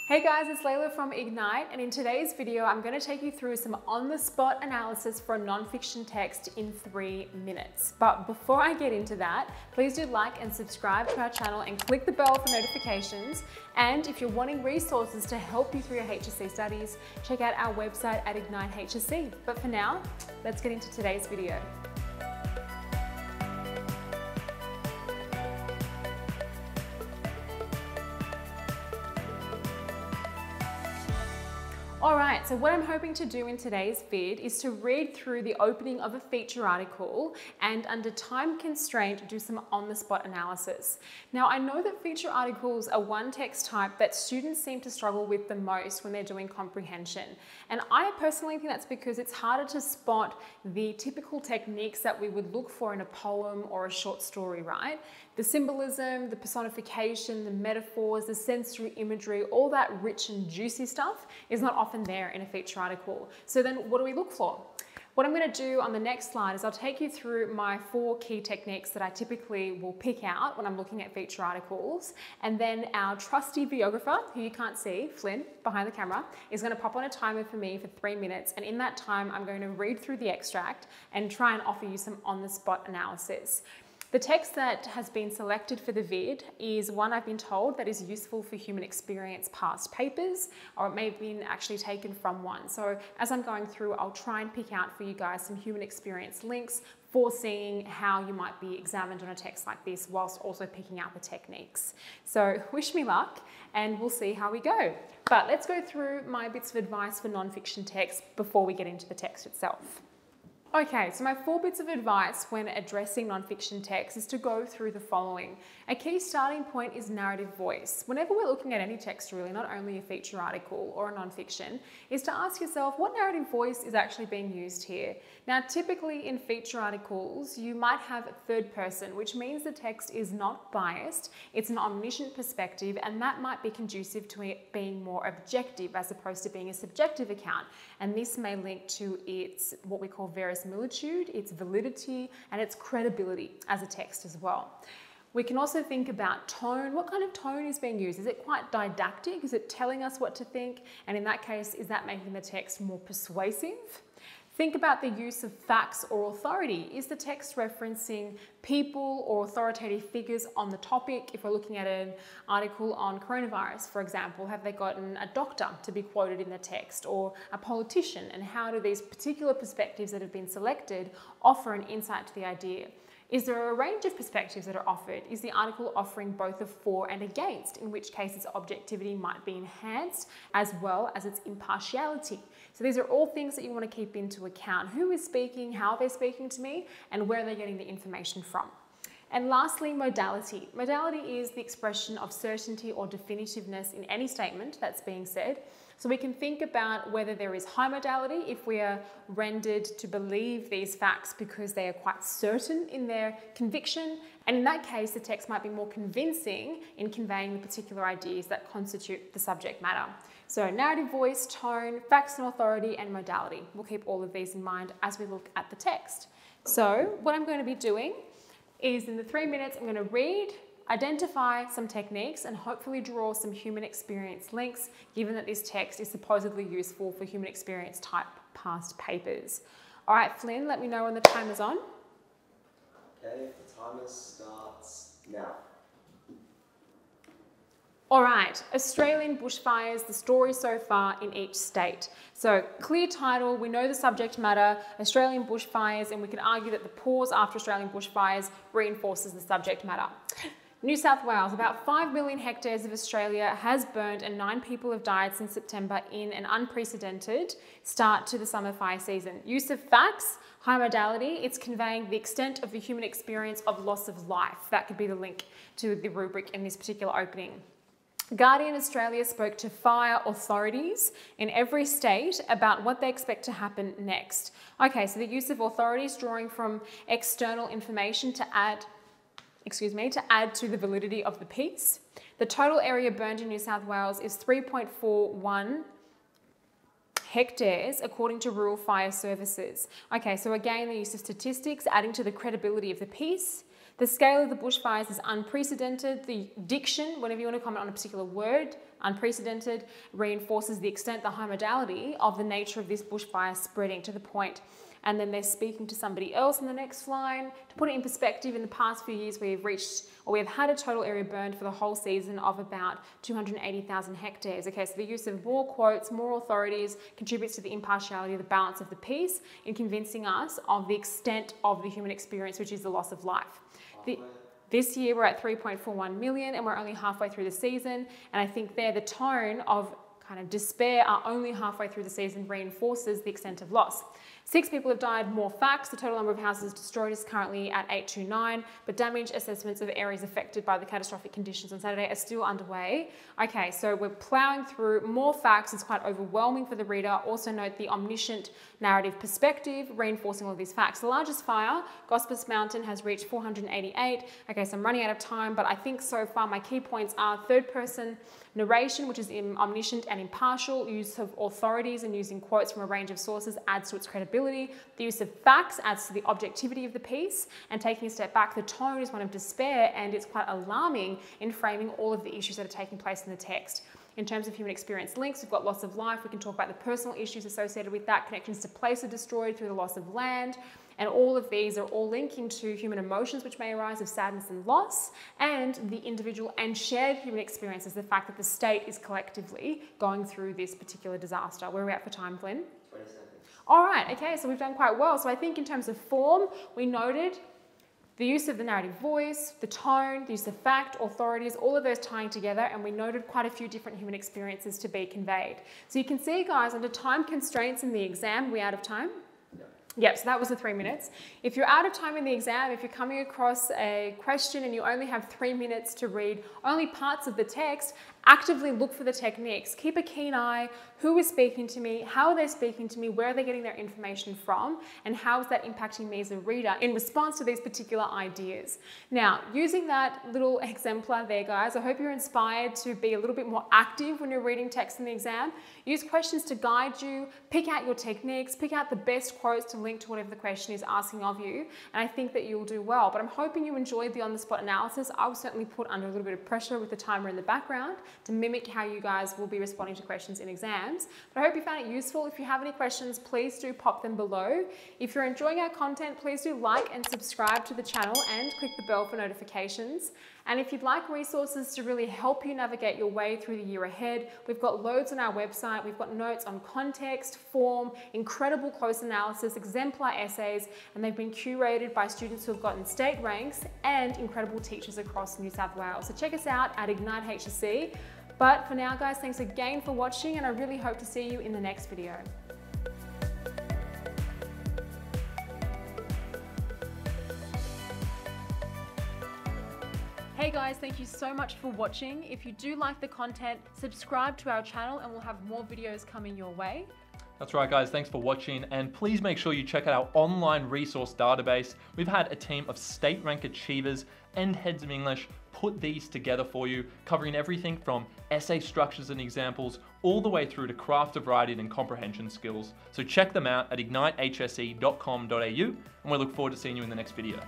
Hey guys, it's Layla from Ignite, and in today's video, I'm going to take you through some on-the-spot analysis for a non-fiction text in 3 minutes. But before I get into that, please do like and subscribe to our channel and click the bell for notifications. And if you're wanting resources to help you through your HSC studies, check out our website at Ignite HSC. But for now, let's get into today's video. Alright, so what I'm hoping to do in today's vid is to read through the opening of a feature article and under time constraint do some on-the-spot analysis. Now I know that feature articles are one text type that students seem to struggle with the most when they're doing comprehension. And I personally think that's because it's harder to spot the typical techniques that we would look for in a poem or a short story, right? The symbolism, the personification, the metaphors, the sensory imagery, all that rich and juicy stuff is not often there in a feature article. So then what do we look for? What I'm going to do on the next slide is I'll take you through my 4 key techniques that I typically will pick out when I'm looking at feature articles. And then our trusty videographer, who you can't see, Flynn, behind the camera, is going to pop on a timer for me for 3 minutes. And in that time, I'm going to read through the extract and try and offer you some on-the-spot analysis. The text that has been selected for the vid is one I've been told that is useful for human experience past papers, or it may have been actually taken from one. So as I'm going through, I'll try and pick out for you guys some human experience links for seeing how you might be examined on a text like this, whilst also picking out the techniques. So wish me luck and we'll see how we go. But let's go through my bits of advice for non-fiction text before we get into the text itself. Okay, so my 4 bits of advice when addressing non-fiction text is to go through the following. A key starting point is narrative voice. Whenever we're looking at any text really, not only a feature article or a non-fiction, is to ask yourself what narrative voice is actually being used here. Now, typically in feature articles, you might have third person, which means the text is not biased, it's an omniscient perspective, and that might be conducive to it being more objective as opposed to being a subjective account. And this may link to its, what we call verisimilitude, its validity, and its credibility as a text as well. We can also think about tone. What kind of tone is being used? Is it quite didactic? Is it telling us what to think? And in that case, is that making the text more persuasive? Think about the use of facts or authority. Is the text referencing people or authoritative figures on the topic? If we're looking at an article on coronavirus, for example, have they gotten a doctor to be quoted in the text or a politician? And how do these particular perspectives that have been selected offer an insight to the idea? Is there a range of perspectives that are offered? Is the article offering both a for and against, in which case its objectivity might be enhanced as well as its impartiality? So these are all things that you want to keep into account. Who is speaking, how they're speaking to me, and where they're getting the information from. And lastly, modality. Modality is the expression of certainty or definitiveness in any statement that's being said. So we can think about whether there is high modality if we are rendered to believe these facts because they are quite certain in their conviction. And in that case, the text might be more convincing in conveying the particular ideas that constitute the subject matter. So narrative voice, tone, facts and authority, and modality. We'll keep all of these in mind as we look at the text. So what I'm going to be doing is in the 3 minutes, I'm going to read, identify some techniques, and hopefully draw some human experience links, given that this text is supposedly useful for human experience type past papers. All right, Flynn, let me know when the timer's on. Okay, the timer starts now. All right, Australian bushfires, the story so far in each state. So clear title, we know the subject matter, Australian bushfires, and we can argue that the pause after Australian bushfires reinforces the subject matter. New South Wales, about 5 million hectares of Australia has burned and 9 people have died since September in an unprecedented start to the summer fire season. Use of facts, high modality, it's conveying the extent of the human experience of loss of life. That could be the link to the rubric in this particular opening. Guardian Australia spoke to fire authorities in every state about what they expect to happen next. Okay, so the use of authorities drawing from external information to add to the validity of the piece. The total area burned in New South Wales is 3.41 hectares according to Rural Fire Services. Okay, so again, the use of statistics adding to the credibility of the piece. The scale of the bushfires is unprecedented. The diction, whenever you want to comment on a particular word, unprecedented, reinforces the extent, the high modality of the nature of this bushfire spreading to the point. And then they're speaking to somebody else in the next line. To put it in perspective, in the past few years, we have had a total area burned for the whole season of about 280,000 hectares. Okay, so the use of more quotes, more authorities contributes to the impartiality, the balance of the piece in convincing us of the extent of the human experience, which is the loss of life. This year, we're at 3.41 million and we're only halfway through the season. And I think there, the tone of kind of despair are only halfway through the season reinforces the extent of loss. 6 people have died, more facts. The total number of houses destroyed is currently at 829, but damage assessments of areas affected by the catastrophic conditions on Saturday are still underway. Okay, so we're plowing through more facts. It's quite overwhelming for the reader. Also note the omniscient narrative perspective, reinforcing all of these facts. The largest fire, Gospers Mountain, has reached 488. Okay, so I'm running out of time, but I think so far my key points are third-person narration, which is omniscient and impartial. Use of authorities and using quotes from a range of sources adds to its credibility. The use of facts adds to the objectivity of the piece. And taking a step back, the tone is one of despair, and it's quite alarming in framing all of the issues that are taking place in the text. In terms of human experience links, we've got loss of life. We can talk about the personal issues associated with that. Connections to place are destroyed through the loss of land. And all of these are all linking to human emotions which may arise of sadness and loss, and the individual and shared human experiences, the fact that the state is collectively going through this particular disaster. Where are we at for time, Flynn? 20 seconds. All right, okay, so we've done quite well. So I think in terms of form, we noted the use of the narrative voice, the tone, the use of fact, authorities, all of those tying together, and we noted quite a few different human experiences to be conveyed. So you can see, guys, under time constraints in the exam, we're out of time. Yep, so that was the 3 minutes. If you're out of time in the exam, if you're coming across a question and you only have 3 minutes to read only parts of the text, actively look for the techniques. Keep a keen eye. Who is speaking to me? How are they speaking to me? Where are they getting their information from? And how is that impacting me as a reader in response to these particular ideas? Now, using that little exemplar there, guys, I hope you're inspired to be a little bit more active when you're reading text in the exam. Use questions to guide you. Pick out your techniques. Pick out the best quotes to link to whatever the question is asking of you. And I think that you'll do well. But I'm hoping you enjoyed the on-the-spot analysis. I was certainly put under a little bit of pressure with the timer in the background to mimic how you guys will be responding to questions in exams. But I hope you found it useful. If you have any questions, please do pop them below. If you're enjoying our content, please do like and subscribe to the channel and click the bell for notifications. And if you'd like resources to really help you navigate your way through the year ahead, we've got loads on our website. We've got notes on context, form, incredible close analysis, exemplar essays, and they've been curated by students who have gotten state ranks and incredible teachers across New South Wales. So check us out at Ignite HSC. But for now, guys, thanks again for watching, and I really hope to see you in the next video. Hey guys, thank you so much for watching. If you do like the content, subscribe to our channel and we'll have more videos coming your way. That's right, guys. Thanks for watching. And please make sure you check out our online resource database. We've had a team of state rank achievers and heads of English put these together for you, covering everything from essay structures and examples all the way through to craft of writing and comprehension skills. So check them out at ignitehse.com.au, and we look forward to seeing you in the next video.